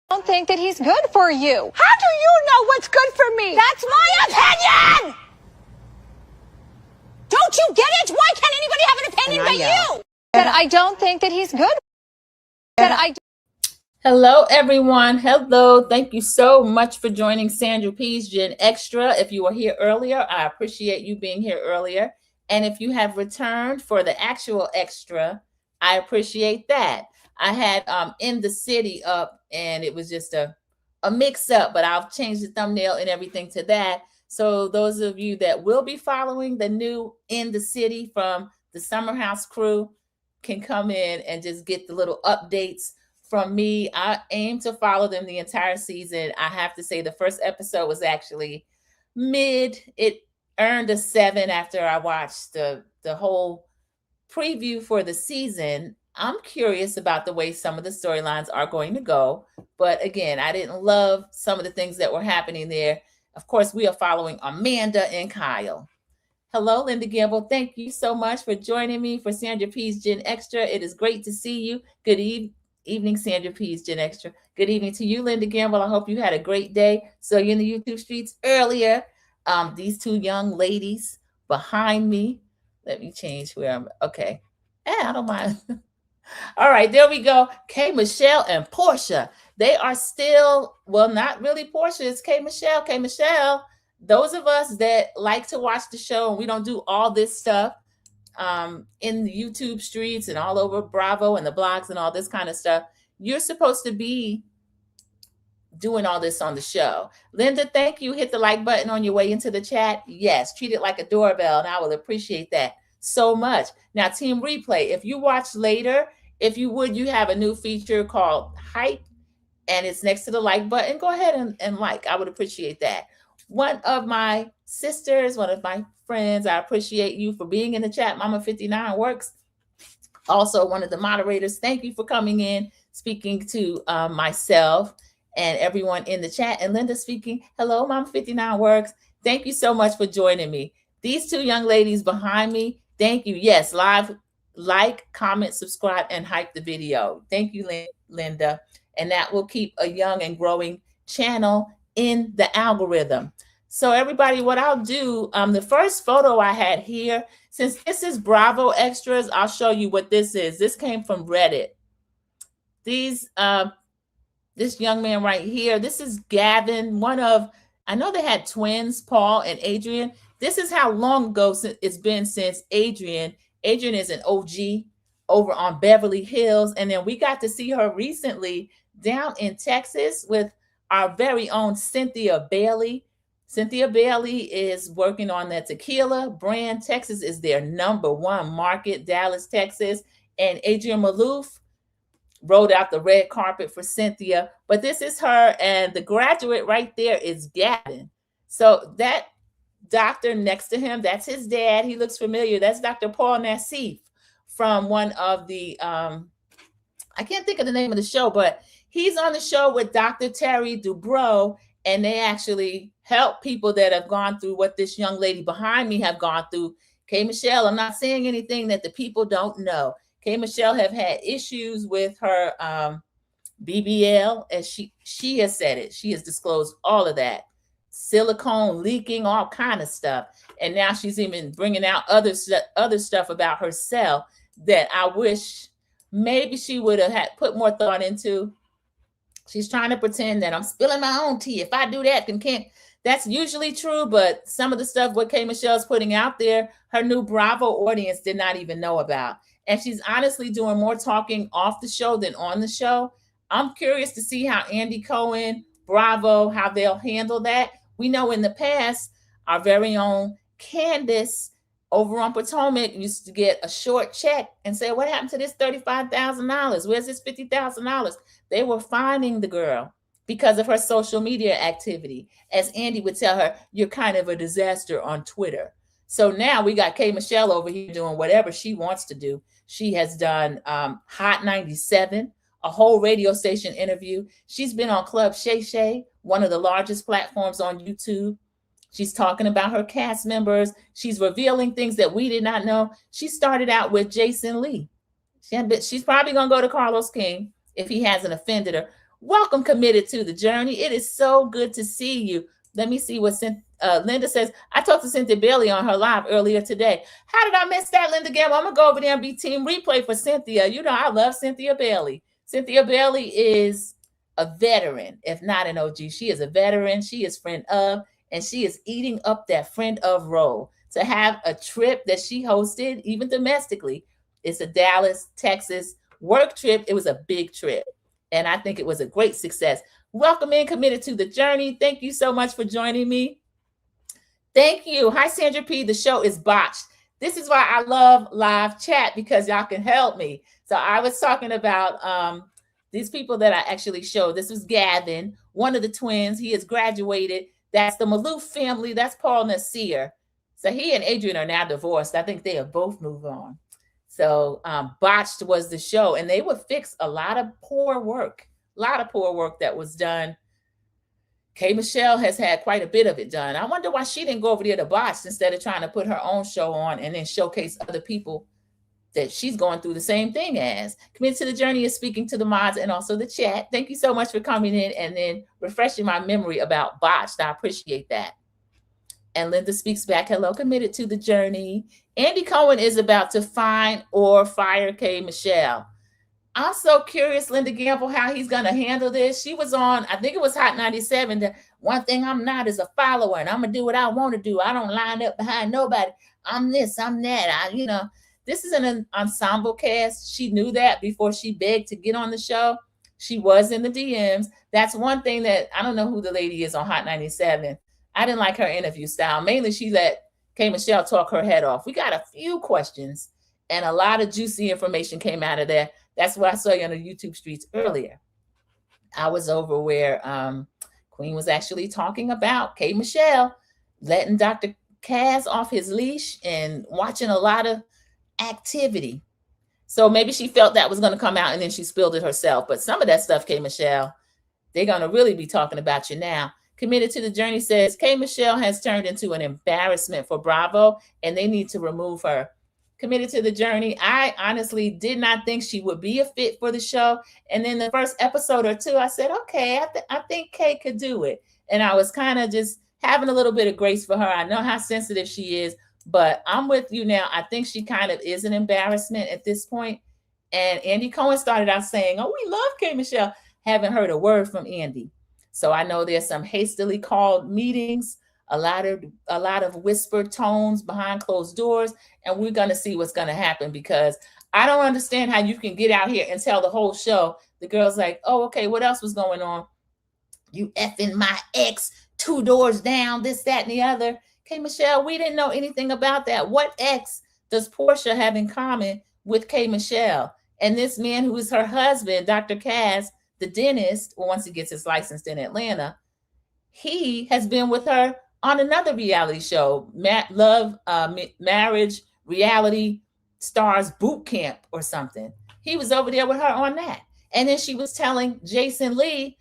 don't think that he's good for you. How do you know what's good for me? That's my opinion! Don't you get it? Why can't anybody have an opinion but you? That I don't think that he's good. Hello, everyone. Hello. Thank you so much for joining Sandra P's Gen Extra. If you were here earlier, I appreciate you being here earlier. And if you have returned for the actual extra, I appreciate that. I had In the City up, and it was just a mix-up, but I'll change the thumbnail and everything to that. So those of you that will be following the new In the City from the Summer House crew can come in and just get the little updates from me. I aim to follow them the entire season. I have to say the first episode was actually mid. It earned a 7 after I watched the whole preview for the season. I'm curious about the way some of the storylines are going to go. But again, I didn't love some of the things that were happening there. Of course, we are following Amanda and Kyle. Hello, Linda Gamble. Thank you so much for joining me for Sandra P's Gen Extra. It is great to see you. Good evening, Sandra P's Gen Extra. Good evening to you, Linda Gamble. I hope you had a great day. So you're in the YouTube streets earlier. These two young ladies behind me. Let me change where I'm. Okay. I don't mind. All right, there we go. K. Michelle and Porsha. They are still, well, not really Porsha. It's K. Michelle. K. Michelle. Those of us that like to watch the show and we don't do all this stuff in the YouTube streets and all over Bravo and the blogs and all this kind of stuff, you're supposed to be doing all this on the show. Linda, thank you. Hit the like button on your way into the chat. Yes, treat it like a doorbell, and I will appreciate that so much. Now, Team Replay, if you watch later, if you would, you have a new feature called Hype, and it's next to the like button. Go ahead and like. I would appreciate that. One of my sisters, one of my friends, I appreciate you for being in the chat. Mama 59 Works. Also, one of the moderators, thank you for coming in, speaking to myself and everyone in the chat. And Linda speaking, hello, Mama 59 Works. Thank you so much for joining me. These two young ladies behind me, thank you. Yes, live, like, comment, subscribe, and hype the video. Thank you, Linda. And that will keep a young and growing channel in the algorithm. So everybody, what I'll do, the first photo I had here, since this is Bravo Extras, I'll show you what this is. This came from Reddit. These, this young man right here, this is Gavin, I know they had twins, Paul and Adrienne. This is how long ago it's been since Adrienne is an OG over on Beverly Hills. And then we got to see her recently down in Texas with our very own Cynthia Bailey. Cynthia Bailey is working on the tequila brand. Texas is their #1 market, Dallas, Texas. And Adrienne Maloof rolled out the red carpet for Cynthia. But this is her, and the graduate right there is Gavin. So that doctor next to him, that's his dad. He looks familiar. That's Dr. Paul Nassif from one of the, I can't think of the name of the show, but he's on the show with Dr. Terry Dubrow, and they actually help people that have gone through what this young lady behind me have gone through. K. Michelle, I'm not saying anything that the people don't know. K. Michelle have had issues with her BBL, as she has said it. She has disclosed all of that. Silicone leaking, all kind of stuff. And now she's even bringing out other stuff about herself that I wish maybe she would have had put more thought into. She's trying to pretend that I'm spilling my own tea. If I do that, then can't. That's usually true, but some of the stuff what K. Michelle's putting out there, her new Bravo audience did not even know about. And she's honestly doing more talking off the show than on the show. I'm curious to see how Andy Cohen, Bravo, how they'll handle that. We know in the past, our very own Candace over on Potomac used to get a short check and say, what happened to this $35,000? Where's this $50,000? They were finding the girl because of her social media activity. As Andy would tell her, you're kind of a disaster on Twitter. So now we got K. Michelle over here doing whatever she wants to do. She has done Hot 97, a whole radio station interview. She's been on Club Shay Shay, one of the largest platforms on YouTube. She's talking about her cast members. She's revealing things that we did not know. She started out with Jason Lee. She's probably going to go to Carlos King if he hasn't offended her. Welcome, Committed to the Journey. It is so good to see you. Let me see what Linda says. I talked to Cynthia Bailey on her live earlier today. How did I miss that, Linda Gamble? I'm going to go over there and be team replay for Cynthia. You know, I love Cynthia Bailey. Cynthia Bailey is a veteran, if not an OG. She is a veteran. She is friend of, and she is eating up that friend of role. To have a trip that she hosted, even domestically, it's a Dallas, Texas work trip. It was a big trip. And I think it was a great success. Welcome in, Committed to the Journey. Thank you so much for joining me. Thank you. Hi, Sandra P. The show is botched. This is why I love live chat, because y'all can help me. So I was talking about these people that I actually showed. This was Gavin, one of the twins. He has graduated. That's the Maloof family. That's Paul Nasir. So he and Adrienne are now divorced. I think they have both moved on. So botched was the show, and they would fix a lot of poor work that was done. K. Michelle has had quite a bit of it done. I wonder why she didn't go over there to botched instead of trying to put her own show on and then showcase other people that she's going through the same thing as. Committed to the Journey is speaking to the mods and also the chat. Thank you so much for coming in and then refreshing my memory about botched. I appreciate that. And Linda speaks back. Hello, Committed to the Journey. Andy Cohen is about to find or fire K. Michelle. I'm so curious, Linda Gamble, how he's going to handle this. She was on, I think it was Hot 97. The one thing I'm not is a follower, and I'm going to do what I want to do. I don't line up behind nobody. I'm this, I'm that. This is an ensemble cast. She knew that before she begged to get on the show. She was in the DMs. That's one thing that I don't know who the lady is on Hot 97. I didn't like her interview style. Mainly, she let K. Michelle talk her head off. We got a few questions, and a lot of juicy information came out of there. That's what I saw you on the YouTube streets earlier. I was over where Queen was actually talking about K. Michelle letting Dr. Kaz off his leash and watching a lot of activity. So maybe she felt that was going to come out, and then she spilled it herself. But some of that stuff, K. Michelle, they're going to really be talking about you now. Committed to the Journey says K. Michelle has turned into an embarrassment for Bravo, and they need to remove her. Committed to the Journey, I honestly did not think she would be a fit for the show. And then the first episode or two, I said, okay, I think Kay could do it. And I was kind of just having a little bit of grace for her. I know how sensitive she is, but I'm with you now. I think she kind of is an embarrassment at this point. And Andy Cohen started out saying, oh, we love K. Michelle. Haven't heard a word from Andy. So I know there's some hastily called meetings, a lot of whispered tones behind closed doors, and we're going to see what's going to happen, because I don't understand how you can get out here and tell the whole show. The girl's like, oh, okay, what else was going on? You effing my ex, 2 doors down, this, that, and the other. K. Michelle, we didn't know anything about that. What ex does Porsha have in common with K. Michelle? And this man who is her husband, Dr. Kaz, the dentist, once he gets his license in Atlanta, he has been with her on another reality show, Marriage Reality Stars Boot Camp or something. He was over there with her on that. And then she was telling Jason Lee,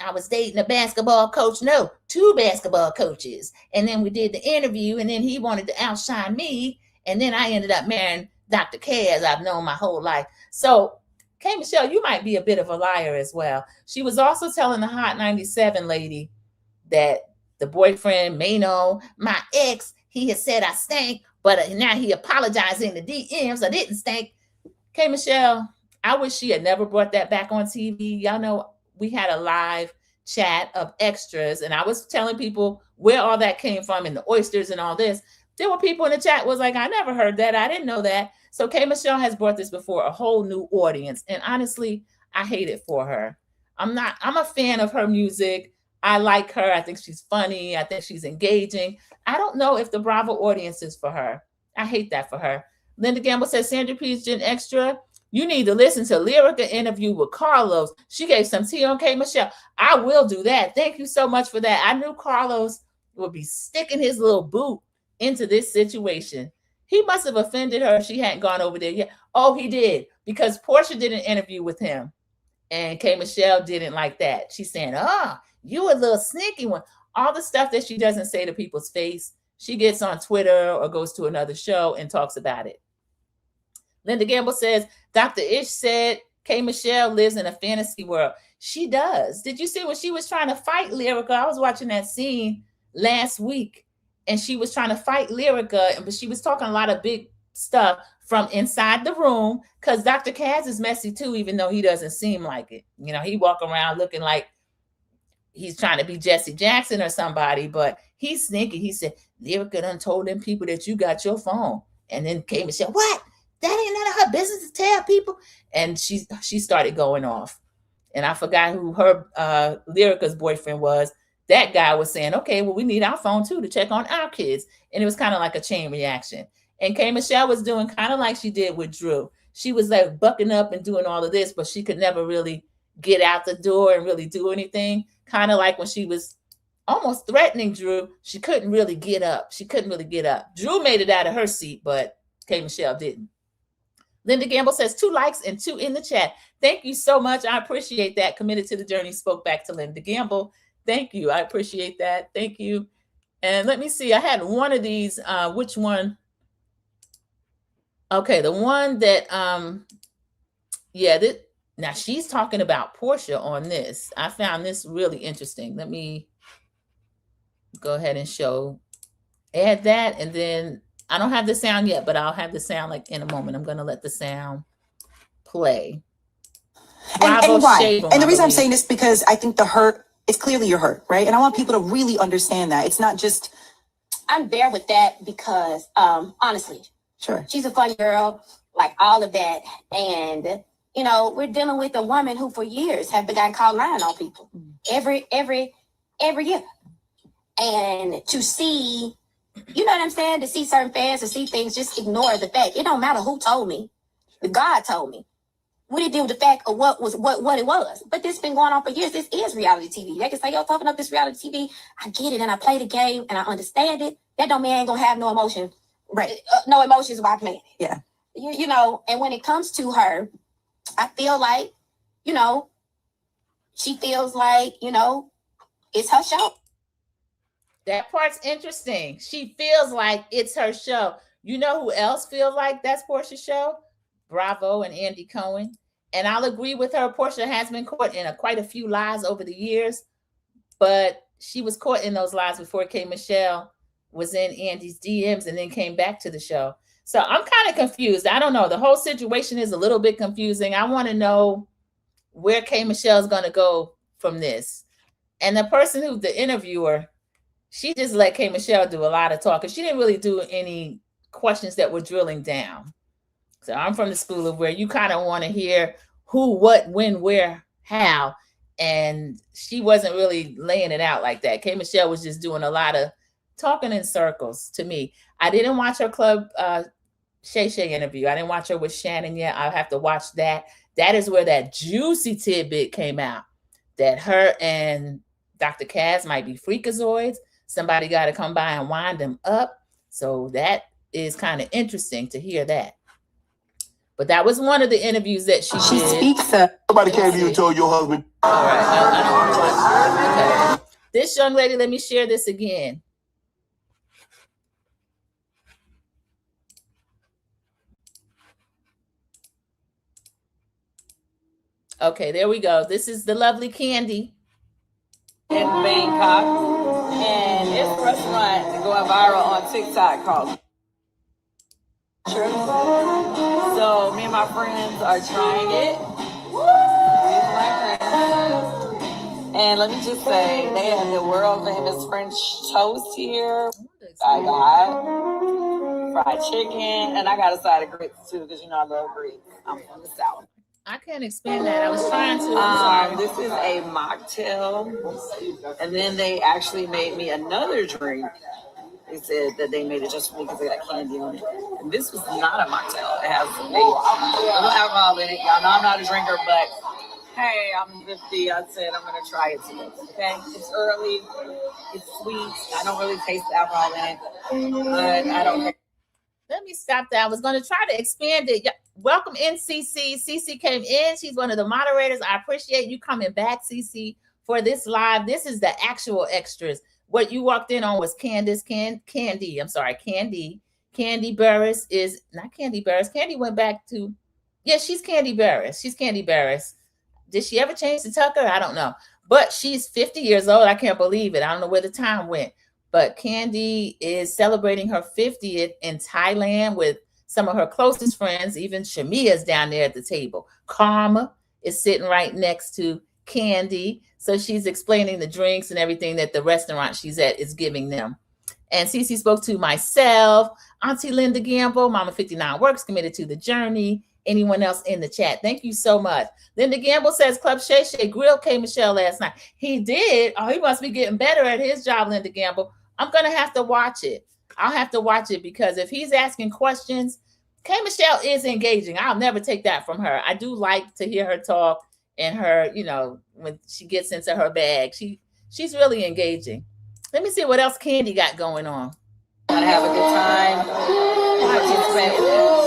I was dating a basketball coach. No, 2 basketball coaches. And then we did the interview, and then he wanted to outshine me. And then I ended up marrying Dr. Kaz I've known my whole life. So K. Michelle, you might be a bit of a liar as well. She was also telling the Hot 97 lady that the boyfriend, Mano, my ex, he had said I stank, but now he apologized in the DMs. I didn't stink. K. Michelle, I wish she had never brought that back on TV. Y'all know we had a live chat of extras, and I was telling people where all that came from and the oysters and all this. There were people in the chat was like, I never heard that. I didn't know that. So K. Michelle has brought this before a whole new audience. And honestly, I hate it for her. I'm a fan of her music. I like her. I think she's funny. I think she's engaging. I don't know if the Bravo audience is for her. I hate that for her. Linda Gamble says, Sandra P's Gen Extra, you need to listen to Lyrica interview with Carlos. She gave some tea on K. Michelle. I will do that. Thank you so much for that. I knew Carlos would be sticking his little boot into this situation. He must have offended her if she hadn't gone over there yet. Oh, he did, because Porsha did an interview with him, and K. Michelle didn't like that. She's saying, you a little sneaky one. All the stuff that she doesn't say to people's face, she gets on Twitter or goes to another show and talks about it. Linda Gamble says, Dr. Ish said K. Michelle lives in a fantasy world. She does. Did you see when she was trying to fight Lyrica? I was watching that scene last week, and she was trying to fight Lyrica, but she was talking a lot of big stuff from inside the room, because Dr. Kaz is messy too, even though he doesn't seem like it. You know, he walk around looking like he's trying to be Jesse Jackson or somebody, but he's sneaky. He said, Lyrica done told them people that you got your phone. And then came and said, what? That ain't none of her business to tell people. And she started going off. And I forgot who her Lyrica's boyfriend was. That guy was saying, okay, well, we need our phone too to check on our kids. And it was kind of like a chain reaction. And K. Michelle was doing kind of like she did with Drew. She was like bucking up and doing all of this, but she could never really get out the door and really do anything. Kind of like when she was almost threatening Drew, she couldn't really get up. Drew made it out of her seat, but K. Michelle didn't. Linda Gamble says 2 likes and 2 in the chat. Thank you so much. I appreciate that. Committed to the Journey spoke back to Linda Gamble. Thank you. I appreciate that. Thank you. And let me see. I had one of these. Which one? Okay, the one that now she's talking about Porsha on this. I found this really interesting. Let me go ahead and add that, and then I don't have the sound yet, but I'll have the sound like in a moment. I'm going to let the sound play. And why? And the reason I'm saying this because I think the hurt is clearly your hurt, right? And I want people to really understand that. It's not just... I'm there with that because, honestly, sure, she's a funny girl, like all of that. And, you know, we're dealing with a woman who for years have begun called lying on people every year. And to see, you know what I'm saying? To see certain fans, to see things, just ignore the fact. It don't matter who told me. God told me. What it did with the fact of what it was. But this been going on for years. This is reality TV. They can say, yo, talking up this reality TV. I get it, and I play the game, and I understand it. That don't mean I ain't gonna have no emotion. Right. No emotions while playing it. Yeah. You know, and when it comes to her, I feel like, you know, she feels like, you know, it's her show. That part's interesting. She feels like it's her show. You know who else feels like that's Porsha's show? Bravo and Andy Cohen. And I'll agree with her. Porsha has been caught in quite a few lies over the years, but she was caught in those lies before K. Michelle was in Andy's DMs and then came back to the show. So I'm kind of confused. I don't know. The whole situation is a little bit confusing. I want to know where K. Michelle is going to go from this. And the interviewer, she just let K. Michelle do a lot of talking. She didn't really do any questions that were drilling down. So I'm from the school of where you kind of want to hear who, what, when, where, how. And she wasn't really laying it out like that. K. Michelle was just doing a lot of talking in circles to me. I didn't watch her Club Shay Shay interview. I didn't watch her with Shannon yet. I'll have to watch that. That is where that juicy tidbit came out, that her and Dr. Kaz might be freakazoids. Somebody got to come by and wind them up. So that is kind of interesting to hear that. But that was one of the interviews that she did. Speaks. Nobody came to you and told your husband. All right. I don't want to watch. Okay. This young lady, let me share this again. Okay, there we go. This is the lovely Kandi. In Bangkok. And it's a restaurant going viral on TikTok called So me and my friends are trying it. These my friends. And let me just say, they have the world famous French toast here. I got fried chicken, and I got a side of grits too, because you know I love grits. I'm from the South. I can't explain that. I was trying to. This is a mocktail, and then they actually made me another drink. They said that they made it just for me because they got candy on it. And this was not a mocktail. It has a little alcohol in it. Y'all know I'm not a drinker, but hey, I'm 50. I said I'm going to try it today. Okay? It's early. It's sweet. I don't really taste the alcohol in it. But I don't care. Let me stop that. I was going to try to expand it. Welcome in, CC. CC came in. She's one of the moderators. I appreciate you coming back, CC, for this live. This is the actual extras. What you walked in on was Kandi. I'm sorry, Kandi. Kandi Burris is not Kandi Burris. Kandi went back to, she's Kandi Burris. She's Kandi Burris. Did she ever change to Tucker? I don't know. But she's 50 years old. I can't believe it. I don't know where the time went. But Kandi is celebrating her 50th in Thailand with some of her closest friends. Even Shamia's down there at the table. Karma is sitting right next to Kandi. So she's explaining the drinks and everything that the restaurant she's at is giving them. And Cece spoke to myself, Auntie Linda Gamble, Mama 59 Works, committed to the journey. Anyone else in the chat? Thank you so much. Linda Gamble says Club Shay Shay grilled K. Michelle last night. He did. Oh, he must be getting better at his job, Linda Gamble. I'm going to have to watch it. I'll have to watch it because if he's asking questions, K. Michelle is engaging. I'll never take that from her. I do like to hear her talk and her, you know, when she gets into her bag, she's really engaging. Let me see what else Kandi got going on. Gotta have a good time.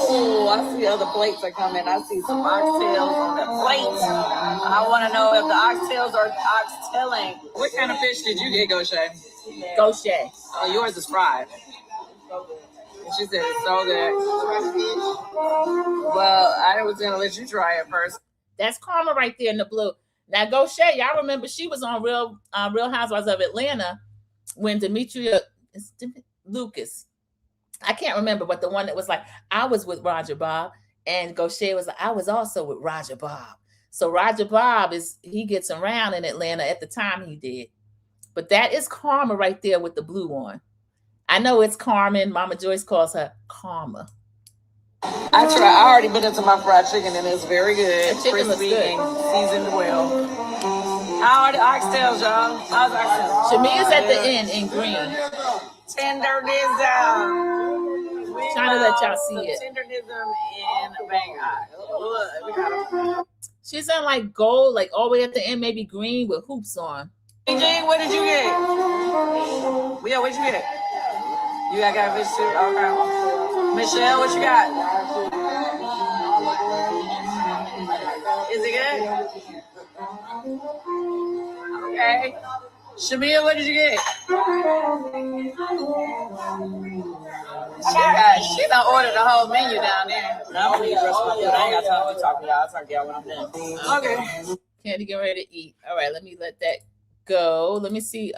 Oh, I see other plates are coming. I see some oxtails on the plate. I want to know if the oxtails are oxtailing. What kind of fish did you get, Goshay? Goshay. Oh, yours is fried. She said it's so good. Well, I was gonna let you try it first. That's Karma right there in the blue. Now Goshay, y'all remember she was on Real Housewives of Atlanta when Demetria Lucas. I can't remember, but the one that was like, I was with Roger Bob, and Goshay was like, I was also with Roger Bob. So Roger Bob he gets around in Atlanta at the time he did. But that is Karma right there with the blue on. I know it's Carmen. Mama Joyce calls her Karma. I already bit into my fried chicken and it's very good. The chicken looks good. And seasoned well. How are the oxtails, y'all? How's the oxtails? Shamia's at the end in green. Tenderness. Trying to let y'all see it. Tendernism in Bangkok. We got them. She's in like gold, like all the way at the end, maybe green with hoops on. Jane, what did you get? Yeah, what'd you get? You got fish too? Okay. Michelle, what you got? Is it good? Okay. Shamia, what did you get? She done ordered the whole menu down there. I don't need to rest my food. I ain't got time to talk to y'all. I'll talk to y'all when I'm done. Okay. Kandi get ready to eat. All right, let me let that go. Let me see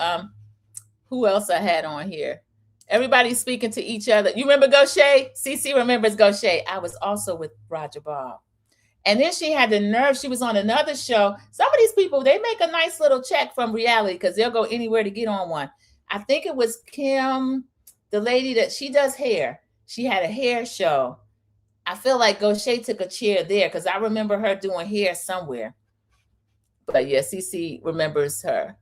who else I had on here. Everybody's speaking to each other. You remember Goshay? CC remembers Goshay. I was also with Roger Bob. And then she had the nerve. She was on another show. Some of these people, they make a nice little check from reality because they'll go anywhere to get on one. I think it was Kim, the lady that she does hair. She had a hair show. I feel like Goshay took a chair there because I remember her doing hair somewhere. But yeah, CC remembers her.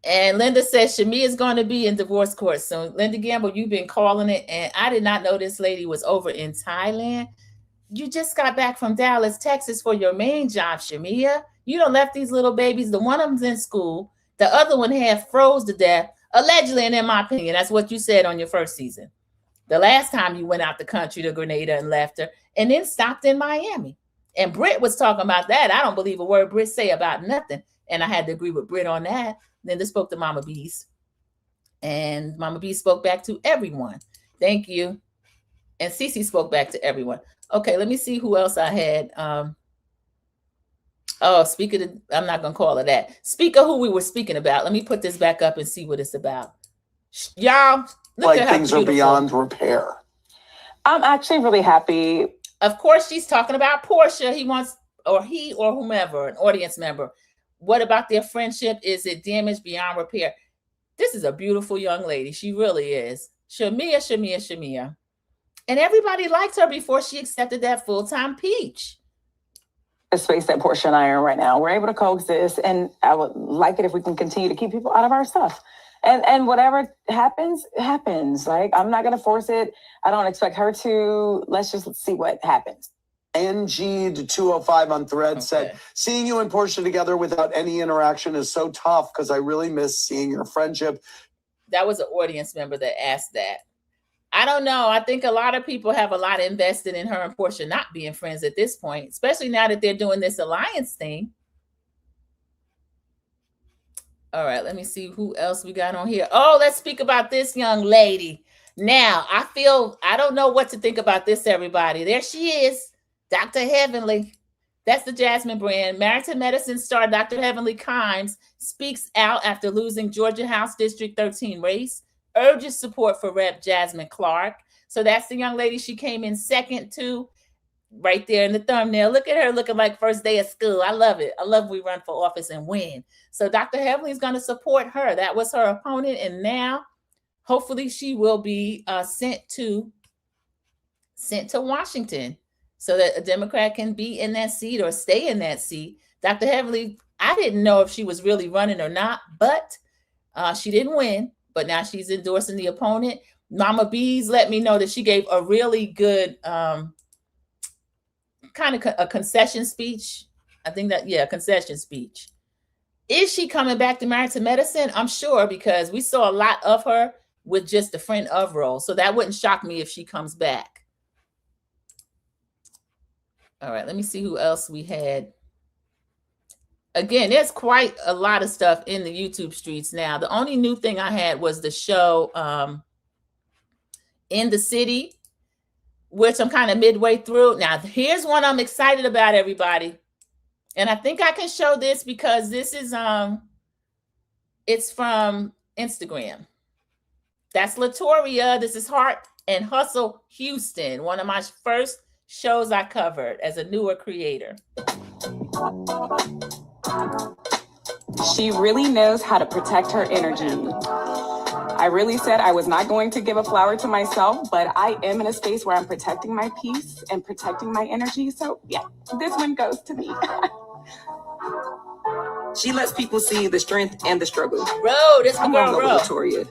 And Linda says Shamia is going to be in divorce court soon. Linda Gamble, you've been calling it. And I did not know this lady was over in Thailand. You just got back from Dallas, Texas for your main job, Shamia. You done left these little babies. The one of them's in school. The other one half froze to death. Allegedly, and in my opinion, that's what you said on your first season. The last time you went out the country to Grenada and left her, and then stopped in Miami. And Britt was talking about that. I don't believe a word Britt say about nothing. And I had to agree with Britt on that. Then they spoke to Mama Beast. And Mama Beast spoke back to everyone. Thank you. And Cece spoke back to everyone. Okay, let me see who else I had. Speak of the, I'm not going to call it that. Speak of who we were speaking about. Let me put this back up and see what it's about. Y'all, look like at how things are beyond repair. I'm actually really happy. Of course, she's talking about Porsha. He wants, or he or whomever, an audience member. What about their friendship? Is it damaged beyond repair? This is a beautiful young lady. She really is. Shamia. And everybody liked her before she accepted that full-time peach. The space that Porsha and I are in right now, we're able to coexist. And I would like it if we can continue to keep people out of our stuff. And whatever happens, happens. Like, I'm not going to force it. I don't expect her to. Let's just see what happens. NG205 on Thread said, seeing you and Porsha together without any interaction is so tough because I really miss seeing your friendship. That was an audience member that asked that. I don't know. I think a lot of people have a lot invested in her and Porsha not being friends at this point, especially now that they're doing this alliance thing. All right, let me see who else we got on here. Oh, let's speak about this young lady. Now, I don't know what to think about this, everybody. There she is, Dr. Heavenly. That's the Jasmine brand. Married to Medicine star Dr. Heavenly Kimes speaks out after losing Georgia House District 13 race, urges support for Rep. Jasmine Clark. So that's the young lady she came in second to, right there in the thumbnail. Look at her looking like first day of school. I love it. I love when we run for office and win. So Dr. Heavenly is going to support her. That was her opponent, and now hopefully she will be sent to Washington so that a Democrat can be in that seat or stay in that seat. Dr. Heavenly, I didn't know if she was really running or not, but she didn't win. But now she's endorsing the opponent. Mama Bees let me know that she gave a really good kind of a concession speech. I think that, yeah, concession speech. Is she coming back to Married to Medicine? I'm sure, because we saw a lot of her with just the friend of role. So that wouldn't shock me if she comes back. All right, let me see who else we had. Again, there's quite a lot of stuff in the YouTube streets now. The only new thing I had was the show In the City, which I'm kind of midway through. Now, here's one I'm excited about, everybody. And I think I can show this because this is it's from Instagram. That's Latoria. This is Heart and Hustle Houston, one of my first shows I covered as a newer creator. She really knows how to protect her energy. I really said I was not going to give a flower to myself, but I am in a space where I'm protecting my peace and protecting my energy. So yeah, this one goes to me. She lets people see the strength and the struggle. Bro, this I'm girl, gonna go with Latoria.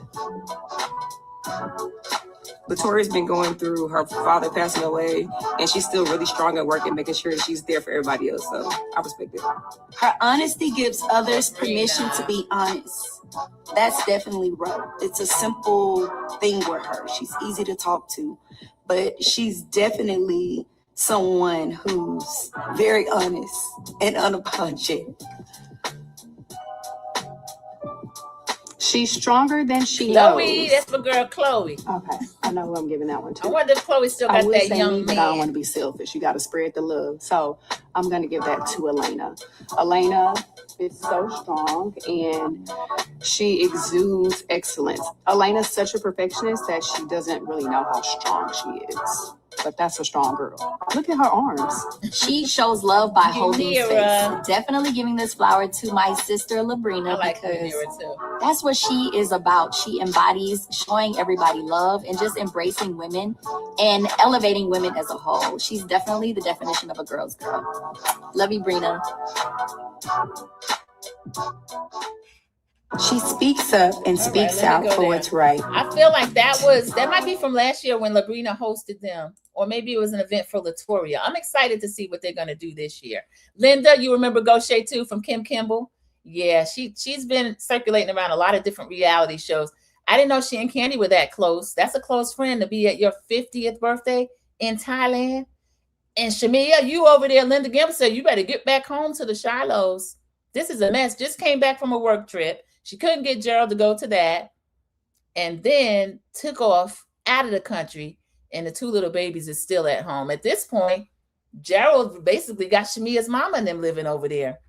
Latoria's been going through her father passing away, and she's still really strong at work and making sure that she's there for everybody else. So I respect it. Her honesty gives others permission to be honest. That's definitely Ro. It's a simple thing with her. She's easy to talk to, but she's definitely someone who's very honest and unapologetic. She's stronger than she Chloe, knows. that's my girl Chloe. Okay, I know who I'm giving that one to. I wonder if Chloe still got that young man. I don't want to be selfish. You got to spread the love. So I'm going to give that to Elena. Elena is so strong and she exudes excellence. Elena's such a perfectionist that she doesn't really know how strong she is. But that's a strong girl. Look at her arms. She shows love by holding Nira. space. Definitely giving this flower to my sister Labrina, I like because Nira too. that's what she is about. She embodies showing everybody love and just embracing women and elevating women as a whole. She's definitely the definition of a girl's girl. Love you, Brina. She speaks up and speaks out for what's right. I feel like that might be from last year when Labrina hosted them, or maybe it was an event for Latoria. I'm excited to see what they're going to do this year. Linda, you remember Gaucher too from Kim Kimball? Yeah, she's been circulating around a lot of different reality shows. I didn't know she and Kandi were that close. That's a close friend to be at your 50th birthday in Thailand. And Shamia, you over there, Linda Gamble said, you better get back home to the Shilohs. This is a mess. Just came back from a work trip. She couldn't get Gerald to go to that, and then took off out of the country, and the two little babies is still at home. At this point, Gerald basically got Shamia's mama and them living over there,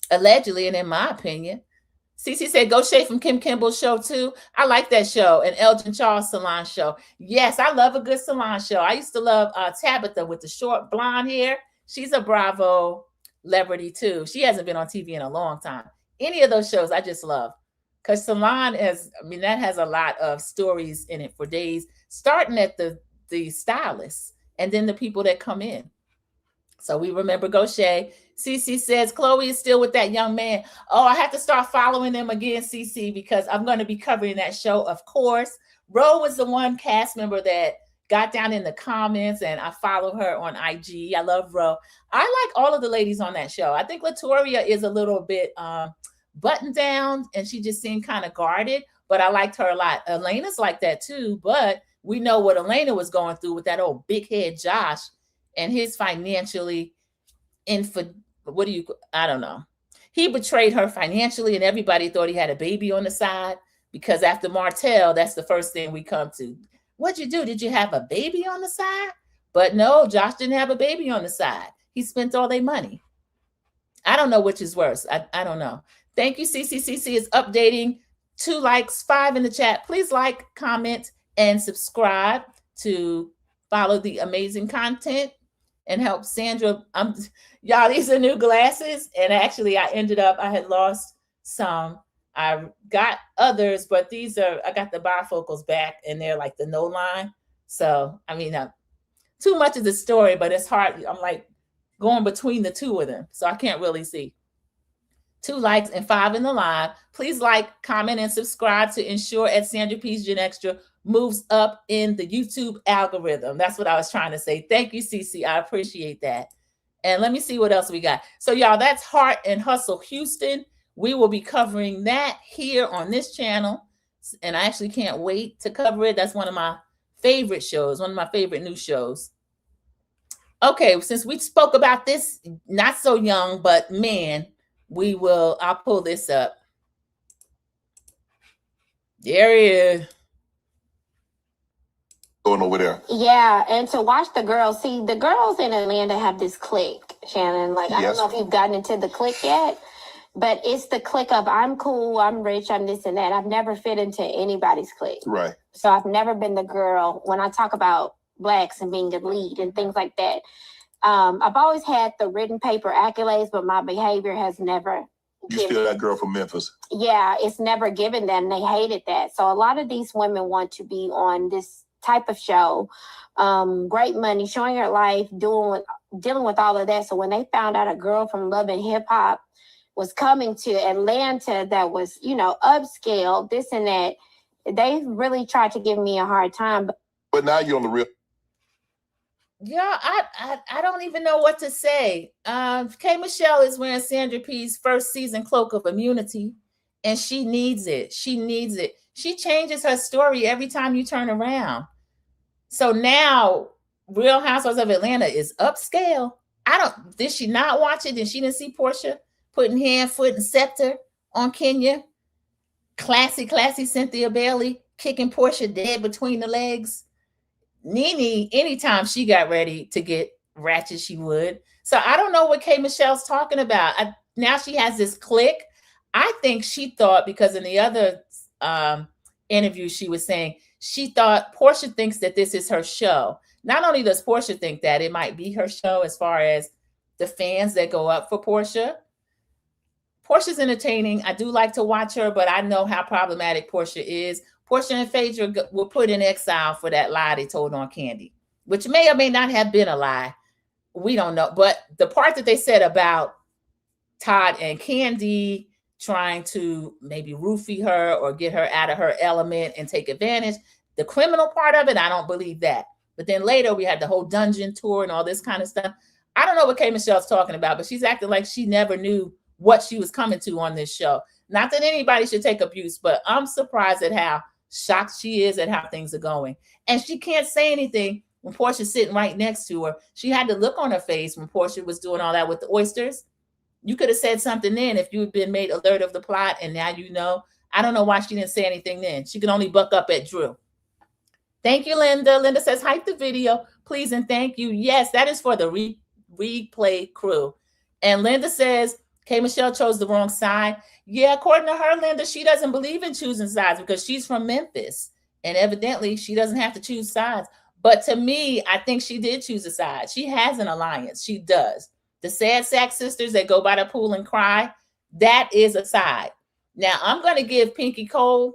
allegedly, and in my opinion. Cece said, go Shay from Kim Kimball's show too. I like that show, and Elgin Charles salon show. Yes, I love a good salon show. I used to love Tabitha with the short blonde hair. She's a Bravo celebrity too. She hasn't been on TV in a long time. Any of those shows I just love. Because salon that has a lot of stories in it for days, starting at the stylists and then the people that come in. So we remember Gaucher. Cece says, Chloe is still with that young man. Oh, I have to start following them again, Cece, because I'm going to be covering that show, of course. Ro was the one cast member that got down in the comments, and I follow her on IG. I love Ro. I like all of the ladies on that show. I think Latoria is a little bit buttoned down, and she just seemed kind of guarded, but I liked her a lot. Elena's like that too, but we know what Elena was going through with that old big head Josh and his financially I don't know. He betrayed her financially, and everybody thought he had a baby on the side, because after Martell, that's the first thing we come to. What'd you do? Did you have a baby on the side? But no, Josh didn't have a baby on the side. He spent all their money. I don't know which is worse. I don't know. Thank you. CCCC is updating. 2 likes, 5 in the chat. Please like, comment, and subscribe to follow the amazing content and help Sandra. Y'all, these are new glasses. And actually, I had lost some. I got others, but I got the bifocals back and they're like the no line. So, I mean, too much of the story, but it's hard. I'm like going between the two of them. So I can't really see. 2 likes and 5 in the live. Please like, comment, and subscribe to ensure at Sandra P's Gen Extra moves up in the YouTube algorithm. That's what I was trying to say. Thank you, CC. I appreciate that. And let me see what else we got. So y'all, that's Heart and Hustle Houston. We will be covering that here on this channel. And I actually can't wait to cover it. That's one of my favorite shows, one of my favorite new shows. Okay, since we spoke about this, not so young, but man, I'll pull this up. There he is. Going over there. Yeah, and to watch the girls. See, the girls in Atlanta have this clique, Shannon. Like, I don't know if you've gotten into the clique yet, but it's the clique of I'm cool, I'm rich, I'm this and that. I've never fit into anybody's clique. Right. So I've never been the girl when I talk about Blacks and being a lead and things like that. I've always had the written paper accolades, but my behavior has never. You still that girl from Memphis. Yeah, it's never given that, and they hated that. So a lot of these women want to be on this type of show, great money, showing her life, dealing with all of that. So when they found out a girl from Love and Hip Hop was coming to Atlanta that was, upscale, this and that, they really tried to give me a hard time. But now you're on the real. Yeah, I don't even know what to say. K. Michelle is wearing Sandra P's first season cloak of immunity, and she needs it. She needs it. She changes her story every time you turn around. So now Real Housewives of Atlanta is upscale. Did she not watch it? And she didn't see Porsha putting hand, foot, and scepter on Kenya? Classy Cynthia Bailey kicking Porsha dead between the legs. Nene, anytime she got ready to get ratchet, she would. So I don't know what K. Michelle's talking about. Now she has this clique. I think she thought, because in the other interview she was saying, she thought Porsha thinks that this is her show. Not only does Porsha think that, it might be her show as far as the fans that go up for Porsha. Porsha's entertaining. I do like to watch her, but I know how problematic Porsha is. Porsha and Phaedra were put in exile for that lie they told on Kandi, which may or may not have been a lie. We don't know. But the part that they said about Todd and Kandi trying to maybe roofie her or get her out of her element and take advantage, the criminal part of it, I don't believe that. But then later we had the whole dungeon tour and all this kind of stuff. I don't know what K. Michelle's talking about, but she's acting like she never knew what she was coming to on this show. Not that anybody should take abuse, but I'm surprised at how shocked she is at how things are going. And she can't say anything when Porsha's sitting right next to her. She had the look on her face when Porsha was doing all that with the oysters. You could have said something then if you had been made alert of the plot, and now you know. I don't know why she didn't say anything then. She could only buck up at Drew. Thank you, Linda. Linda says, hype the video, please, and thank you. Yes, that is for the replay crew. And Linda says, K. Michelle chose the wrong side. Yeah, according to her, Linda, she doesn't believe in choosing sides because she's from Memphis. And evidently, she doesn't have to choose sides. But to me, I think she did choose a side. She has an alliance. She does. The Sad Sack sisters that go by the pool and cry, that is a side. Now, I'm going to give Pinky Cole.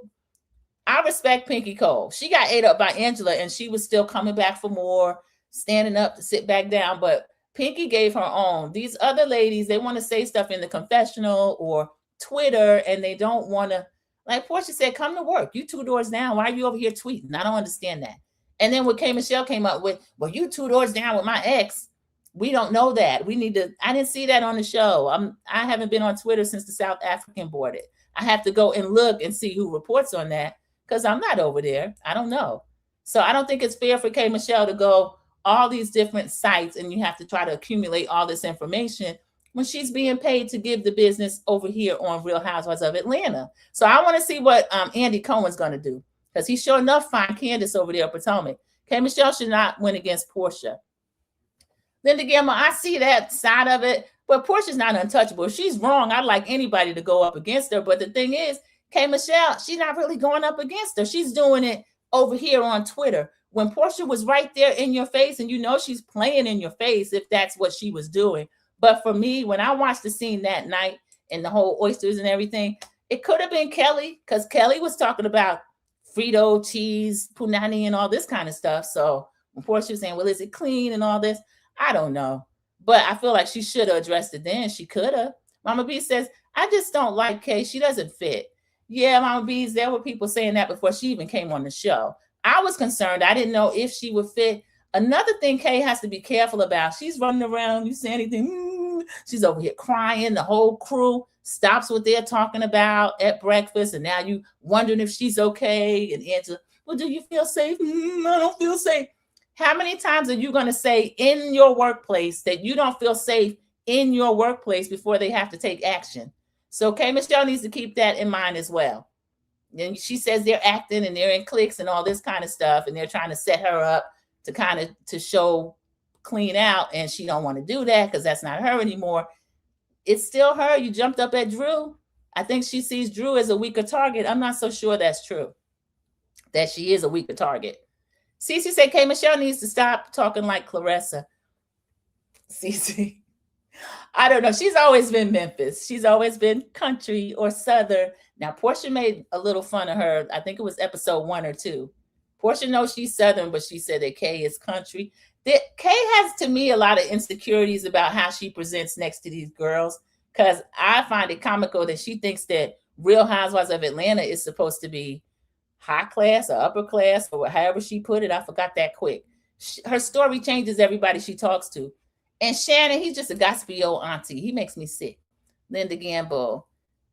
I respect Pinky Cole. She got ate up by Angela, and she was still coming back for more, standing up to sit back down. But Pinky gave her own. These other ladies, they want to say stuff in the confessional or Twitter, and they don't want to, like Porsha said, come to work. You 2 doors down. Why are you over here tweeting? I don't understand that. And then what K. Michelle came up with, well, you 2 doors down with my ex. We don't know that. We need to, I didn't see that on the show. I haven't been on Twitter since the South African bought it. I have to go and look and see who reports on that because I'm not over there. I don't know. So I don't think it's fair for K. Michelle to go all these different sites and you have to try to accumulate all this information when she's being paid to give the business over here on Real Housewives of Atlanta. So I want to see what Andy Cohen's going to do because he sure enough find Candace over there at Potomac. K. Michelle should not win against Porsha. Linda Gamma, I see that side of it, But Porsha's not untouchable. If she's wrong, I'd like anybody to go up against her. But the thing is, K. Michelle, she's not really going up against her. She's doing it over here on Twitter. When Porsha was right there in your face, and you know she's playing in your face if that's what she was doing. But for me, when I watched the scene that night and the whole oysters and everything, it could have been Kelly, because Kelly was talking about Frito cheese, punani, and all this kind of stuff. So when Porsha was saying, well, is it clean and all this? I don't know. But I feel like she should have addressed it then. She could have. Mama B says, I just don't like Kay. She doesn't fit. Yeah, Mama B's, there were people saying that before she even came on the show. I was concerned. I didn't know if she would fit. Another thing Kay has to be careful about, she's running around, you say anything, she's over here crying. The whole crew stops what they're talking about at breakfast, and now you wondering if she's okay. And answer, well, do you feel safe? I don't feel safe. How many times are you going to say in your workplace that you don't feel safe in your workplace before they have to take action? So K. Michelle needs to keep that in mind as well. And she says they're acting and they're in cliques and all this kind of stuff, and they're trying to set her up to kind of to show clean out, and she don't want to do that because that's not her anymore. It's still her. You jumped up at Drew. I think she sees Drew as a weaker target. I'm not so sure that's true, that she is a weaker target. Cece said K. Michelle needs to stop talking like Clarissa. Cece, I don't know. She's always been Memphis. She's always been country or Southern. Now, Porsha made a little fun of her. I think it was episode 1 or 2. Porsha knows she's Southern, but she said that Kay is country. Kay has, to me, a lot of insecurities about how she presents next to these girls, because I find it comical that she thinks that Real Housewives of Atlanta is supposed to be high class or upper class, or however she put it. I forgot that quick. Her story changes everybody she talks to. And Shannon, he's just a gossipy old auntie. He makes me sick. Linda Gamble.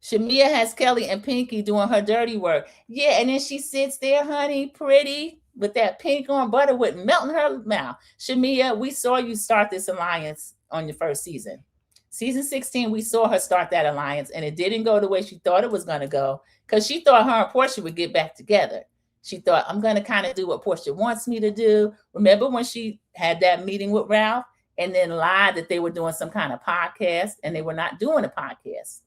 Shamia has Kelly and Pinky doing her dirty work. Yeah, and then she sits there, honey, pretty, with that pink on butter with melt in her mouth. Shamia, we saw you start this alliance on your first season. Season 16, we saw her start that alliance, and it didn't go the way she thought it was going to go, because she thought her and Porsha would get back together. She thought, I'm going to kind of do what Porsha wants me to do. Remember when she had that meeting with Ralph and then lied that they were doing some kind of podcast, and they were not doing a podcast?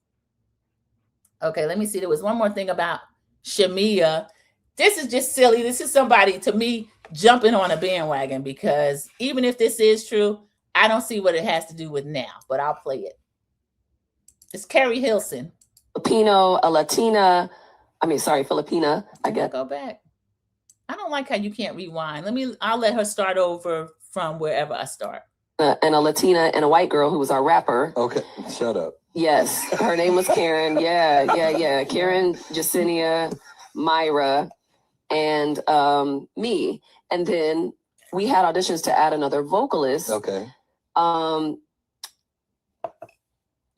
Okay, let me see. There was one more thing about Shamia. This is just silly. This is somebody, to me, jumping on a bandwagon, because even if this is true, I don't see what it has to do with now, but I'll play it. It's Carrie Hilson. Filipina, I guess. Go back. I don't like how you can't rewind. I'll let her start over from wherever I start. And a Latina and a white girl who was our rapper. Okay, shut up. Yes, her name was Karen. Yeah. Karen, Jacinia, Myra, and me. And then we had auditions to add another vocalist. Okay.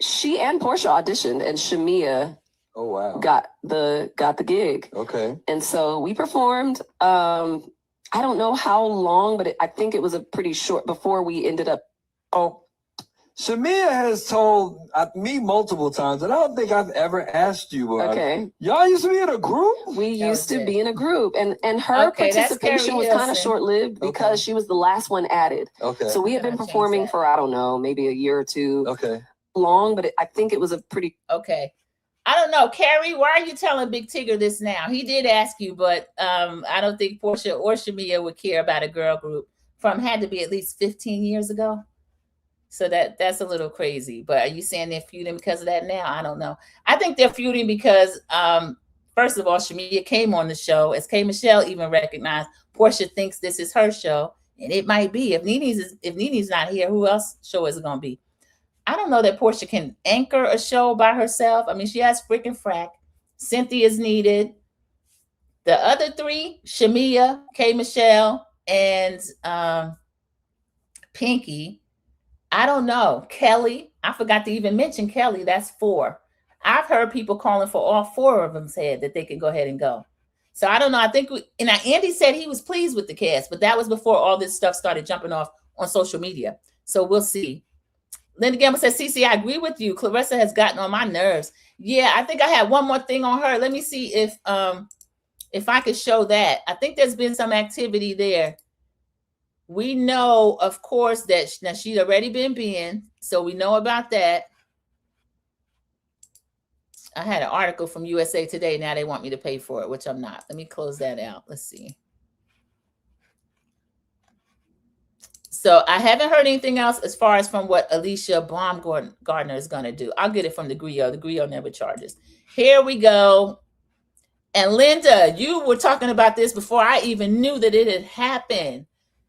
She and Porsha auditioned, and Shamia got the gig. Okay. And so we performed. I don't know how long, but I think it was a pretty short before we ended up. Shamia has told me multiple times, and I don't think I've ever asked you. Okay. Y'all used to be in a group? We used to be in a group, and her participation was kind of short-lived because she was the last one added. Okay. So we had been performing for, I don't know, maybe a year or two. Okay. Long, but I think it was a pretty... Okay. I don't know. Carrie, why are you telling Big Tigger this now? He did ask you, but I don't think Porsha or Shamia would care about a girl group had to be at least 15 years ago. So that's a little crazy. But are you saying they're feuding because of that now? I don't know. I think they're feuding because, first of all, Shamia came on the show. As K. Michelle even recognized, Porsha thinks this is her show. And it might be. If Nene's not here, who else show is it going to be? I don't know that Porsha can anchor a show by herself. I mean, she has freaking Frack. Cynthia's needed. The other three, Shamia, K. Michelle, and Pinky. I don't know. Kelly, I forgot to even mention Kelly. That's 4. I've heard people calling for all 4 of them's head that they can go ahead and go. So I don't know. I think, Andy said he was pleased with the cast, but that was before all this stuff started jumping off on social media. So we'll see. Linda Gamble says, CC, I agree with you. Clarissa has gotten on my nerves. Yeah, I think I had one more thing on her. Let me see if I could show that. I think there's been some activity there we know, of course, that now she's already been banned, so we know about that. I had an article from USA Today. Now they want me to pay for it, which I'm not. Let me close that out. Let's see. So I haven't heard anything else as far as from what Alicia Baumgardner is going to do. I'll get it from the Griot. The Griot never charges. Here we go. And Linda, you were talking about this before I even knew that it had happened.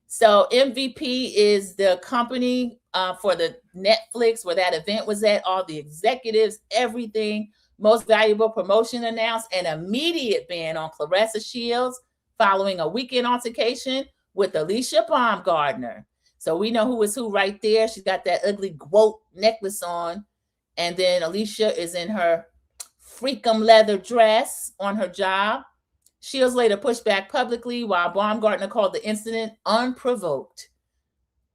So MVP is the company for the Netflix where that event was at, all the executives, everything. Most valuable promotion announced, an immediate ban on Claressa Shields following a weekend altercation with Alicia Baumgardner. So we know who is who right there. She's got that ugly quote necklace on. And then Alicia is in her freakum leather dress on her job. Shields later pushed back publicly while Baumgardner called the incident unprovoked.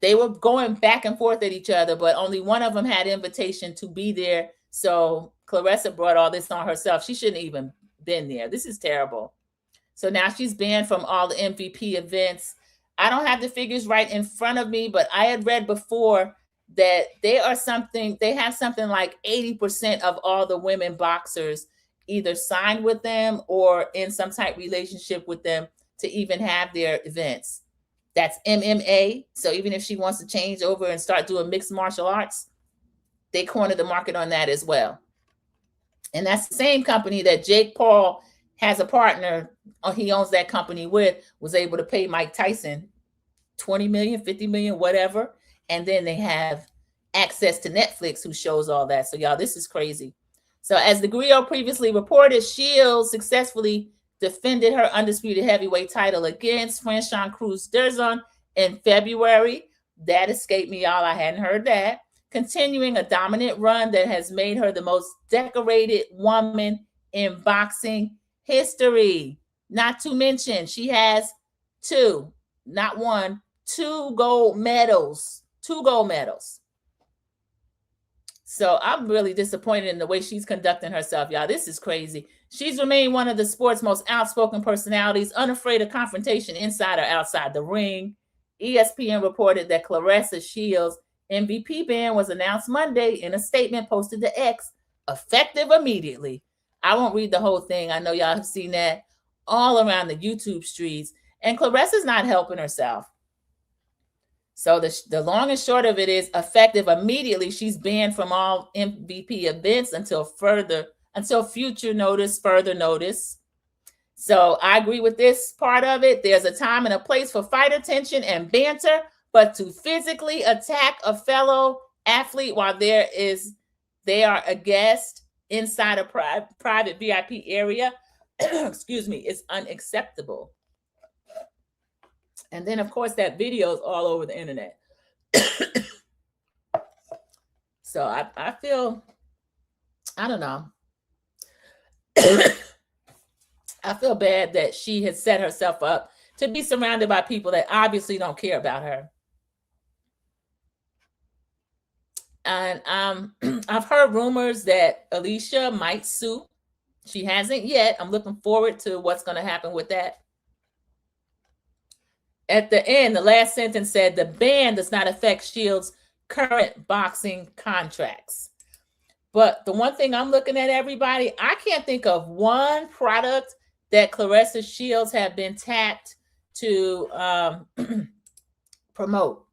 They were going back and forth at each other, but only one of them had invitation to be there. So Claressa brought all this on herself. She shouldn't even been there. This is terrible. So now she's banned from all the MVP events. I don't have the figures right in front of me, but I had read before that they have something like 80% of all the women boxers either signed with them or in some type of relationship with them to even have their events. That's MMA. So even if she wants to change over and start doing mixed martial arts, they corner the market on that as well. And that's the same company that Jake Paul has a partner, he owns that company with, was able to pay Mike Tyson 20 million, 50 million, whatever. And then they have access to Netflix, who shows all that. So y'all, this is crazy. So as the Griot previously reported, Shields successfully defended her undisputed heavyweight title against Franchon Cruz-Derzon in February. That escaped me, y'all. I hadn't heard that. Continuing a dominant run that has made her the most decorated woman in boxing history. Not to mention, she has two gold medals. 2 gold medals. So I'm really disappointed in the way she's conducting herself, y'all. This is crazy. She's remained one of the sport's most outspoken personalities, unafraid of confrontation inside or outside the ring. ESPN reported that Claressa Shields' MVP ban was announced Monday in a statement posted to X, effective immediately. I won't read the whole thing. I know y'all have seen that all around the YouTube streets. And Claressa's not helping herself. So the long and short of it is effective immediately. She's banned from all MVP events until further notice. So I agree with this part of it. There's a time and a place for fighter tension and banter, but to physically attack a fellow athlete while they are a guest inside a private VIP area, excuse me, is unacceptable. And then, of course, that video is all over the internet. So I feel, I don't know. I feel bad that she has set herself up to be surrounded by people that obviously don't care about her. And I've heard rumors that Alicia might sue. She hasn't yet. I'm looking forward to what's going to happen with that. At the end, the last sentence said, the ban does not affect Shields' current boxing contracts. But the one thing I'm looking at, everybody, I can't think of one product that Claressa Shields have been tapped to promote.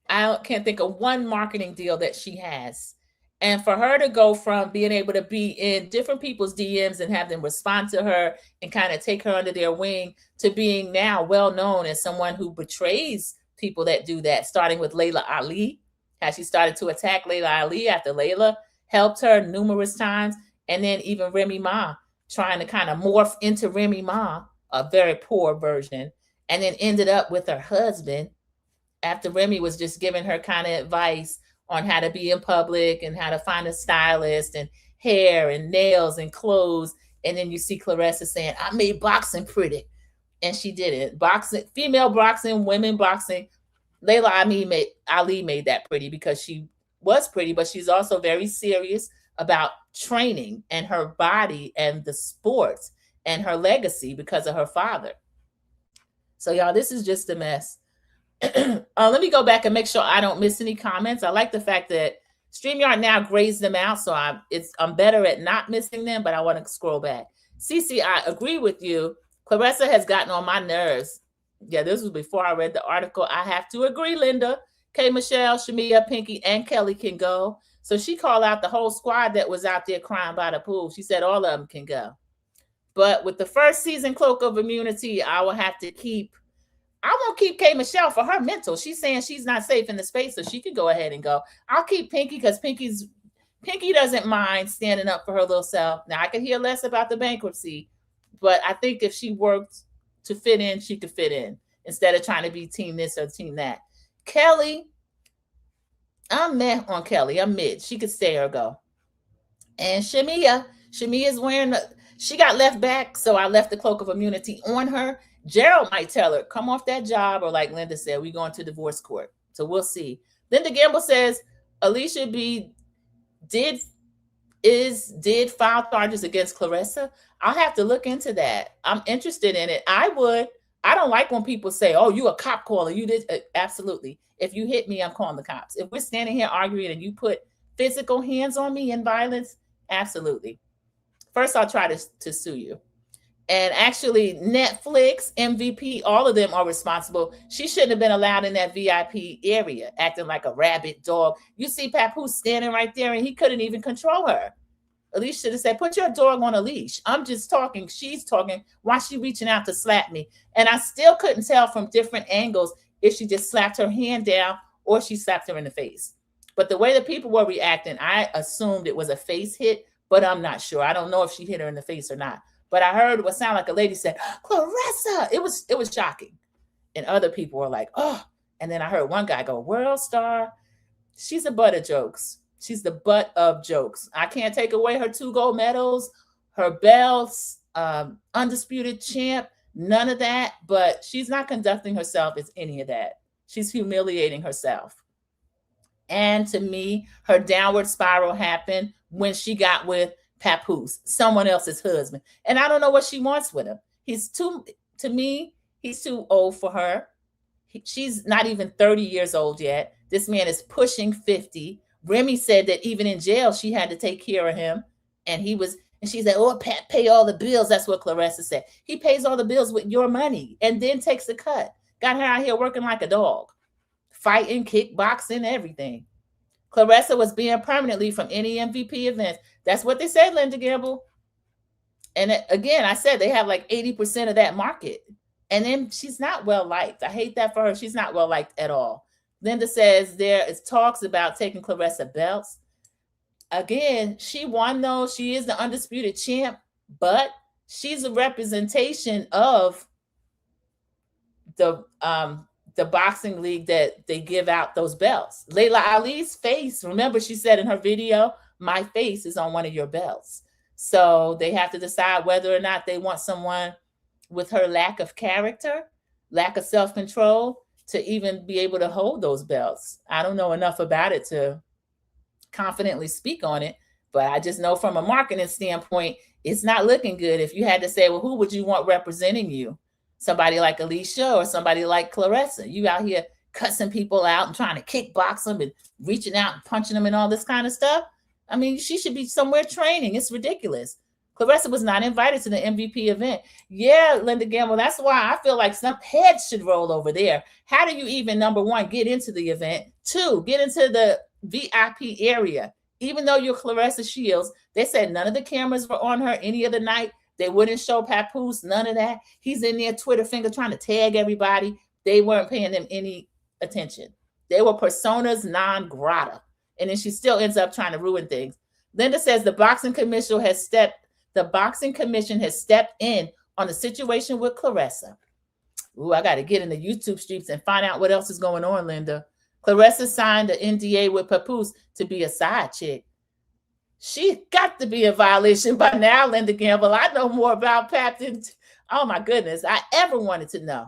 I can't think of one marketing deal that she has. And for her to go from being able to be in different people's DMs and have them respond to her and kind of take her under their wing to being now well known as someone who betrays people that do that, starting with Layla Ali, how she started to attack Layla Ali after Layla helped her numerous times. And then even Remy Ma trying to kind of morph into Remy Ma, a very poor version, and then ended up with her husband after Remy was just giving her kind of advice on how to be in public and how to find a stylist and hair and nails and clothes. And then you see Claressa saying, I made boxing pretty. And she didn't. Boxing, female boxing, women boxing. Layla Ali made that pretty because she was pretty, but she's also very serious about training and her body and the sports and her legacy because of her father. So y'all, this is just a mess. Let me go back and make sure I don't miss any comments. I like the fact that StreamYard now grades them out, so I'm better at not missing them, but I want to scroll back. Cece, I agree with you. Clarissa has gotten on my nerves. Yeah, this was before I read the article. I have to agree, Linda. K. Michelle, Shamia, Pinky, and Kelly can go. So she called out the whole squad that was out there crying by the pool. She said all of them can go. But with the first season cloak of immunity, I won't keep K. Michelle for her mental. She's saying she's not safe in the space, so she can go ahead and go. I'll keep Pinky because Pinky doesn't mind standing up for her little self. Now, I could hear less about the bankruptcy, but I think if she worked to fit in, she could fit in instead of trying to be team this or team that. Kelly, I'm meh on Kelly. I'm mid. She could stay or go. And Shamia's wearing she got left back, so I left the cloak of immunity on her. Gerald might tell her, come off that job, or like Linda said, we going to divorce court. So we'll see. Linda Gamble says Alicia B did file charges against Clarissa. I'll have to look into that. I'm interested in it. I don't like when people say, oh, you a cop caller. You did. Absolutely. If you hit me, I'm calling the cops. If we're standing here arguing and you put physical hands on me in violence, absolutely. First, I'll try to sue you. And actually, Netflix, MVP, all of them are responsible. She shouldn't have been allowed in that VIP area, acting like a rabid dog. You see Papoose standing right there, and he couldn't even control her. Alicia should have said, put your dog on a leash. I'm just talking. She's talking. Why is she reaching out to slap me? And I still couldn't tell from different angles if she just slapped her hand down or she slapped her in the face. But the way the people were reacting, I assumed it was a face hit, but I'm not sure. I don't know if she hit her in the face or not. But I heard what sounded like a lady said, Clarissa. It was shocking. And other people were like, oh. And then I heard one guy go, World Star. She's a butt of jokes. She's the butt of jokes. I can't take away her 2 gold medals, her belts, undisputed champ, none of that. But she's not conducting herself as any of that. She's humiliating herself. And to me, her downward spiral happened when she got with Papoose, someone else's husband. And I don't know what she wants with him. He's too old for her. She's not even 30 years old yet. This man is pushing 50. Remy said that even in jail, she had to take care of him. And she said, oh, Pat, pay all the bills. That's what Clarissa said. He pays all the bills with your money and then takes a cut. Got her out here working like a dog, fighting, kickboxing, everything. Clarissa was banned permanently from any MVP events. That's what they said, Linda Gamble. And again, I said they have like 80% of that market. And then she's not well liked. I hate that for her. She's not well liked at all. Linda says there is talks about taking Clarissa belts. Again, she won those. She is the undisputed champ, but she's a representation of the boxing league that they give out those belts. Layla Ali's face, remember she said in her video, my face is on one of your belts. So they have to decide whether or not they want someone with her lack of character, lack of self-control to even be able to hold those belts. I don't know enough about it to confidently speak on it, but I just know from a marketing standpoint, it's not looking good. If you had to say, well, who would you want representing you? Somebody like Alicia or somebody like Clarissa. You out here cussing people out and trying to kickbox them and reaching out and punching them and all this kind of stuff. I mean, she should be somewhere training. It's ridiculous. Clarissa was not invited to the MVP event. Yeah, Linda Gamble, that's why I feel like some heads should roll over there. How do you even, number one, get into the event? 2, get into the VIP area. Even though you're Clarissa Shields, they said none of the cameras were on her any other night. They wouldn't show Papoose, none of that. He's in there, Twitter finger, trying to tag everybody. They weren't paying them any attention. They were personas non grata. And then she still ends up trying to ruin things. Linda says the boxing commission has stepped in on the situation with Clarissa. Ooh, I got to get in the YouTube streets and find out what else is going on, Linda. Clarissa signed an NDA with Papoose to be a side chick. She got to be in violation by now, Linda Gamble. I know more about Pat than, oh my goodness, I ever wanted to know.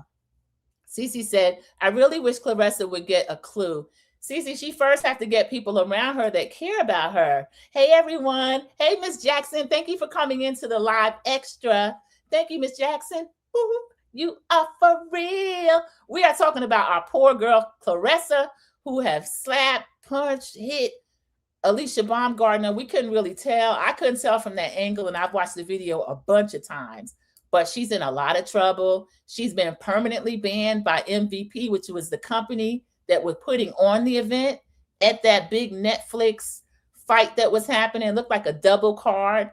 Cece said, I really wish Clarissa would get a clue. Cece, she first have to get people around her that care about her. Hey, everyone. Hey, Miss Jackson. Thank you for coming into the live extra. Thank you, Miss Jackson. Woo-hoo. You are for real. We are talking about our poor girl, Claressa, who have slapped, punched, hit Alicia Baumgardner. We couldn't really tell. I couldn't tell from that angle, and I've watched the video a bunch of times. But she's in a lot of trouble. She's been permanently banned by MVP, which was the company that was putting on the event at that big Netflix fight that was happening. It looked like a double card.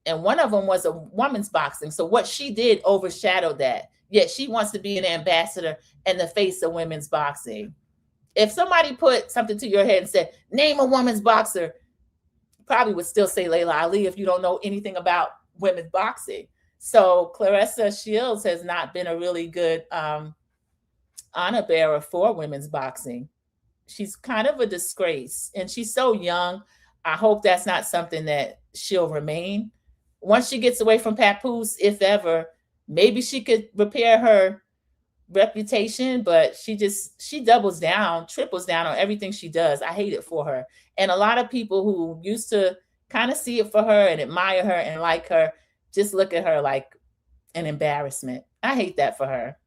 And one of them was a women's boxing. So what she did overshadowed that. Yet she wants to be an ambassador and the face of women's boxing. If somebody put something to your head and said, name a women's boxer, you probably would still say Layla Ali if you don't know anything about women's boxing. So Claressa Shields has not been a really good honor bearer for women's boxing. She's kind of a disgrace, and she's so young. I hope that's not something that she'll remain. Once she gets away from Papoose, if ever, maybe she could repair her reputation, but she doubles down, triples down on everything she does. I hate it for her. And a lot of people who used to kind of see it for her and admire her and like her just look at her like an embarrassment. I hate that for her.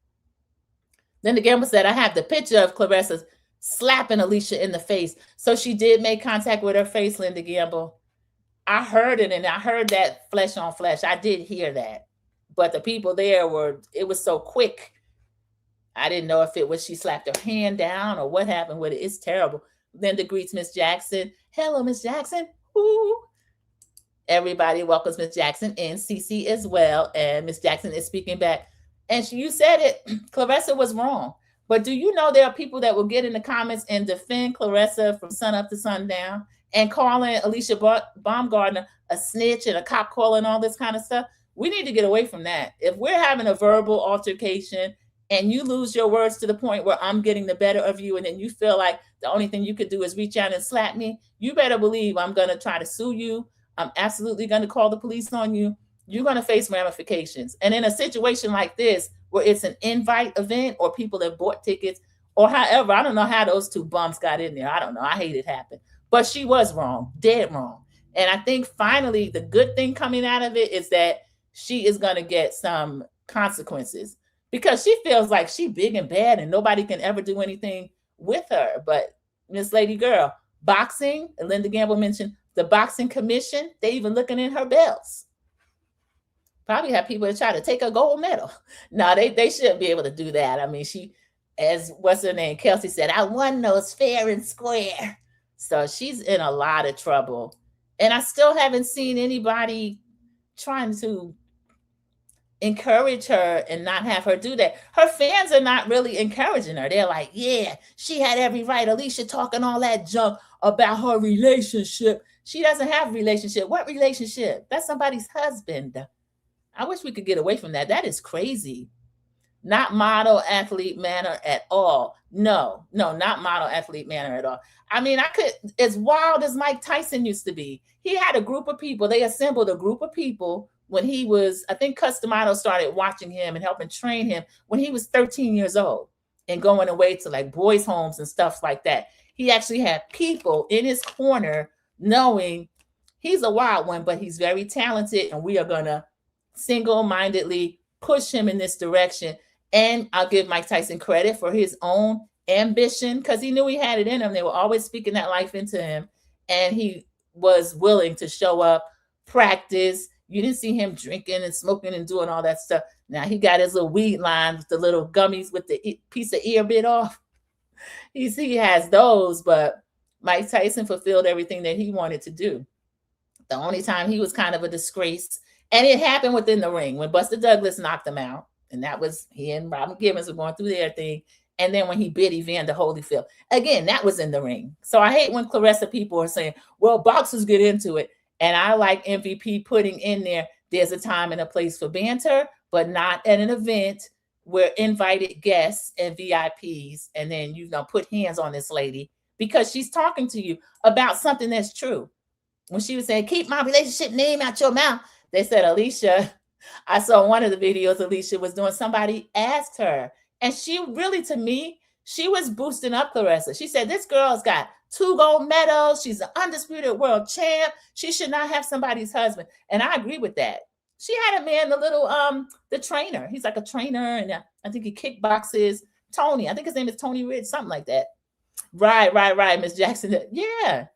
Then the Gamble said, I have the picture of Claressa slapping Alicia in the face. So she did make contact with her face, Linda Gamble. I heard it, and I heard that flesh on flesh. I did hear that. But the people there it was so quick. I didn't know if it was she slapped her hand down or what happened with it. It's terrible. Linda greets Miss Jackson. Hello, Miss Jackson. Ooh. Everybody welcomes Miss Jackson and Cece as well. And Miss Jackson is speaking back. And you said it, Claressa was wrong. But do you know there are people that will get in the comments and defend Claressa from sun up to sundown and calling Alicia Baumgardner a snitch and a cop caller and all this kind of stuff? We need to get away from that. If we're having a verbal altercation and you lose your words to the point where I'm getting the better of you, and then you feel like the only thing you could do is reach out and slap me, you better believe I'm going to try to sue you. I'm absolutely going to call the police on you. You're going to face ramifications. And in a situation like this, where it's an invite event or people that bought tickets or however, I don't know how those two bumps got in there. I don't know. I hate it happened. But she was wrong, dead wrong. And I think finally the good thing coming out of it is that she is going to get some consequences because she feels like she's big and bad and nobody can ever do anything with her. But Miss Lady Girl, boxing, Linda Gamble mentioned the boxing commission, they even looking in her belts. Probably have people that try to take a gold medal. No, they shouldn't be able to do that. I mean, she, as what's her name, Kelsey said, I won those fair and square. So she's in a lot of trouble. And I still haven't seen anybody trying to encourage her and not have her do that. Her fans are not really encouraging her. They're like, yeah, she had every right. Alicia talking all that junk about her relationship. She doesn't have a relationship. What relationship? That's somebody's husband. I wish we could get away from that. That is crazy. Not model athlete manner at all. No, not model athlete manner at all. I mean, as wild as Mike Tyson used to be, he had a group of people. They assembled a group of people when he was, I think Customato started watching him and helping train him when he was 13 years old and going away to like boys' homes and stuff like that. He actually had people in his corner knowing he's a wild one, but he's very talented and we are going to single-mindedly push him in this direction. And I'll give Mike Tyson credit for his own ambition because he knew he had it in him. They were always speaking that life into him. And he was willing to show up, practice. You didn't see him drinking and smoking and doing all that stuff. Now he got his little weed line with the little gummies with the piece of ear bit off. He has those, but Mike Tyson fulfilled everything that he wanted to do. The only time he was kind of a disgrace, and it happened within the ring when Buster Douglas knocked him out. And that was he and Robin Givens were going through their thing. And then when he bit Evander Holyfield, again, that was in the ring. So I hate when Claressa people are saying, well, boxers get into it. And I like MVP putting in there's a time and a place for banter, but not at an event where invited guests and VIPs. And then you put hands on this lady because she's talking to you about something that's true. When she was saying, keep my relationship name out your mouth, they said, Alicia, I saw one of the videos Alicia was doing. Somebody asked her, and she really, to me, she was boosting up Claressa. She said, this girl's got 2 gold medals. She's an undisputed world champ. She should not have somebody's husband. And I agree with that. She had a man, the little the trainer. He's like a trainer, and I think he kickboxes. Tony, I think his name is Tony Ridge, something like that. Right, Miss Jackson. Yeah,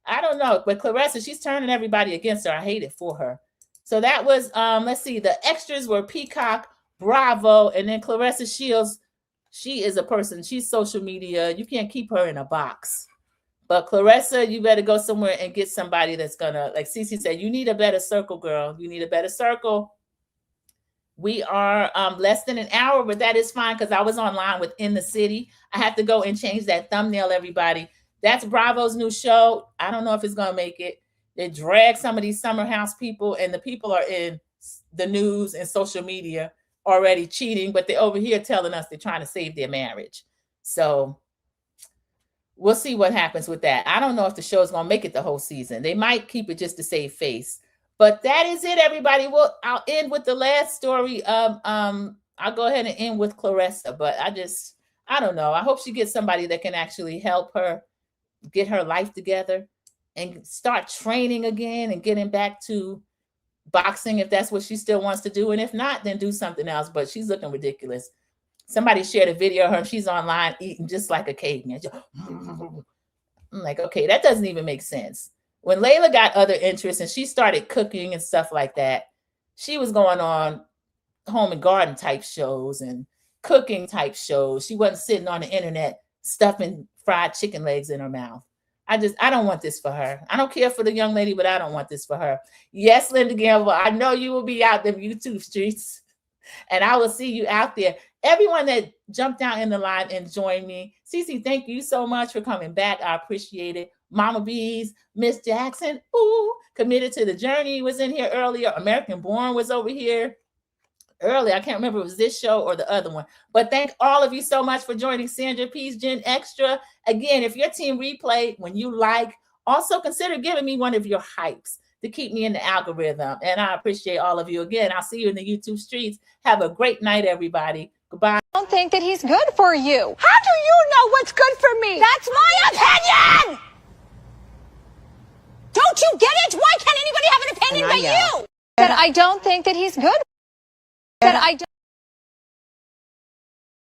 I don't know, but Clarissa, she's turning everybody against her. I hate it for her. So that was let's see, the extras were Peacock, Bravo, and then Clarissa Shields. She is a person. She's social media. You can't keep her in a box. But Clarissa, you better go somewhere and get somebody that's gonna, like Cece said, you need a better circle, girl. You need a better circle. We are less than an hour, but that is fine because I was online with In the City. I have to go and change that thumbnail, everybody. That's Bravo's new show. I don't know if it's gonna make it. They drag some of these summer house people, and the people are in the news and social media already cheating, but they're over here telling us they're trying to save their marriage. So we'll see what happens with that. I don't know if the show is going to make it the whole season. They might keep it just to save face. But that is it, everybody. Well, I'll end with the last story. I'll go ahead and end with Clarissa, but I don't know. I hope she gets somebody that can actually help her get her life together and start training again and getting back to boxing if that's what she still wants to do. And if not, then do something else. But she's looking ridiculous. Somebody shared a video of her. She's online eating just like a caveman. I'm like, okay, that doesn't even make sense. When Layla got other interests and she started cooking and stuff like that, she was going on home and garden type shows and cooking type shows. She wasn't sitting on the internet stuffing fried chicken legs in her mouth. I don't want this for her. I don't care for the young lady, but I don't want this for her. Yes, Linda Gamble, I know you will be out them YouTube streets, and I will see you out there. Everyone that jumped out in the line and joined me. Cece, thank you so much for coming back. I appreciate it. Mama Bees, Miss Jackson, Committed to the Journey was in here earlier. American Born was over here earlier. I can't remember if it was this show or the other one. But thank all of you so much for joining Sandra P's Gen Extra. Again, if your team replayed when you like, also consider giving me one of your hypes to keep me in the algorithm. And I appreciate all of you. Again, I'll see you in the YouTube streets. Have a great night, everybody. Goodbye. I don't think that he's good for you. How do you know what's good for me? That's my opinion! Don't you get it? Why can't anybody have an opinion but you? That I don't think that he's good. That I don't.